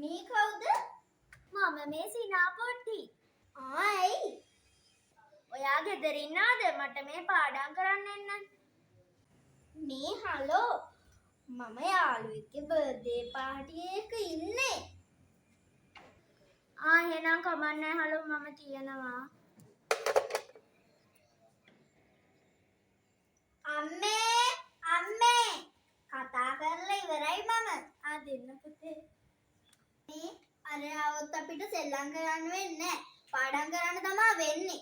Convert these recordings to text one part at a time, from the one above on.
මේ කවුද? මම මේ සිනා පොට්ටි. ඇයි? ඔයා ගෙදර ඉන්නවද? මට මේ පාඩම් කරන්න එන්න. මේ හලෝ. මම යාළුවෙක්ගේ බර්ත්ඩේ පාර්ටි එක ඉන්නේ. එහෙනම් කමන්නේ හලෝ මම තියනවා. අම්මේ කතා කරලා ඉවරයි මම. දෙන්න පුතේ. මේ අර આવොත් අපිට සෙල්ලම් කරන්න වෙන්නේ නැහැ. පාඩම් කරන්න තමයි වෙන්නේ.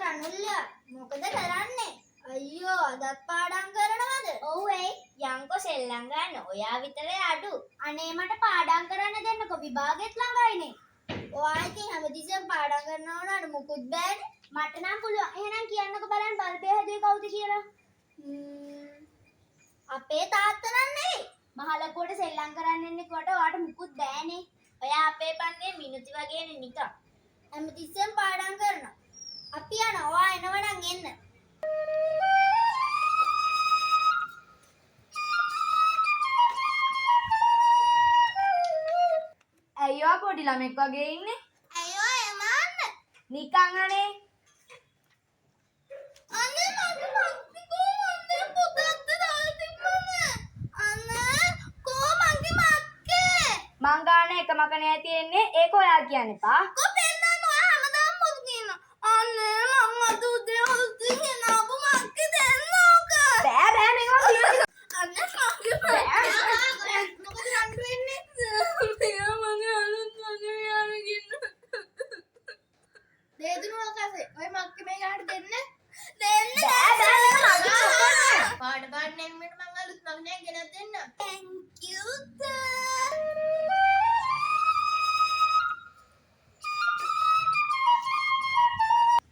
රනුල්ලා මොකද කරන්නේ? අයියෝ අදත් පාඩම් කරනවද? ඔව් එයි. යංකෝ සෙල්ලම් ගන්න. ඔයා විතරේ අඩු. අනේ මට පාඩම් කරන්න දෙන්නකෝ විභාගෙත් ළඟයිනේ. ඔයා ඉතින් හැමතිස්සෙම පාඩම් කරනවා නේද? මුකුත් බෑනේ. මට නම් පුළුවන්. එහෙනම් කියන්නකෝ බලන්න බල්බය හැදුවේ කවුද කියලා. අපේ තාත්තා නම් නෙවෙයි. මහලකුවට සෙල්ලම් කරන්න එන්නේ කොට ඔයාට මුකුත් බෑනේ. ඔයා අපේ පන්නේ මිනුති වගේනේ නිකන්. හැමතිස්සෙම පාඩම් කරනවා. අපි යනවා. ඔයා එනවනම් එන්න. අයියෝ පොඩි ළමෙක් වගේ ඉන්නේ. අයියෝ එමන්න. නිකන් අනේ. අනේ මගේ මක්කි කොහොමද පුතත්ද දාලා තිබ්බනේ. අනේ කොහොමගේ මක්කේ? මං ගාන එකමක නෑ තියෙන්නේ. ඒක ඔයා කියන්න එපා. කොපෙන්නන්න ඔයා හැමදාම මොකද කියනවා? අනේ මම අද උදේ හොස්ටින් එනාපු මක්කි දෙන්න ඕක. බෑ මේක මම කියලා. අනේ මගේ මොකද රණ්ඩු වෙන්නේ? මෙයා මගේ අලුත් මගේ යාළුවෙක්. දෙදුණු අකසේ. ඔය මක්කි මේ ගාට දෙන්න. දෙන්න. බෑ මේක මගේ ඔක්කොම. පාඩ පාඩම් මට මං අලුත් මගනයක් ගෙනත් දෙන්න. Thank you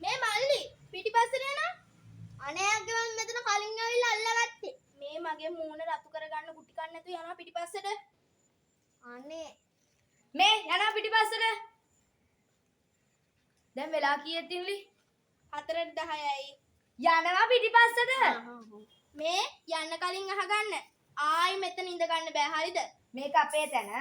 මේ මල්ලි පිටිපස්සට එන. අනේ අගේ මම මෙතන කලින් ආවිල්ලා අල්ලගත්තේ. මේ මගේ මූණ රතු කරගන්න කුටි කන්න නැතුව යනවා පිටිපස්සට. අනේ මේ යනවා පිටිපස්සට. දැන් වෙලා කීයද තින්ලි? 4:10යි. යනවා පිටිපස්සට. මේ යන්න කලින් අහගන්න. ආයි මෙතන ඉඳ ගන්න බෑ හරිද? මේක අපේ තැන.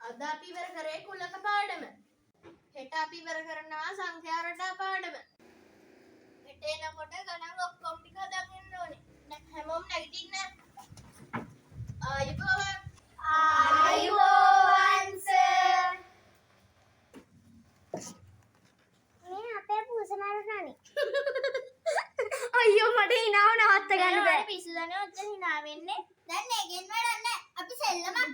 අද අපි ඉවර කරේ කුලක පාඩම. හෙට අපි ඉවර කරනවා සංඛ්‍යා රටා පාඩම. හෙට එනකොට ගණන් ඔක්කොම ටික හදාගන්න ඕනේ. හැමෝම නැගිටින්න. ආයුබෝවන්. ආයුබෝවන් සර්. මේ අපේ පුසමාරුණානේ. අයියෝ මට හිනාව නවත්ත ගන්න බෑ. පිස්සු දන්නේ ඔච්චර hina වෙන්නේ. දැන් ඒකෙන් වැඩක් නැහැ. අපි සෙල්ලමක්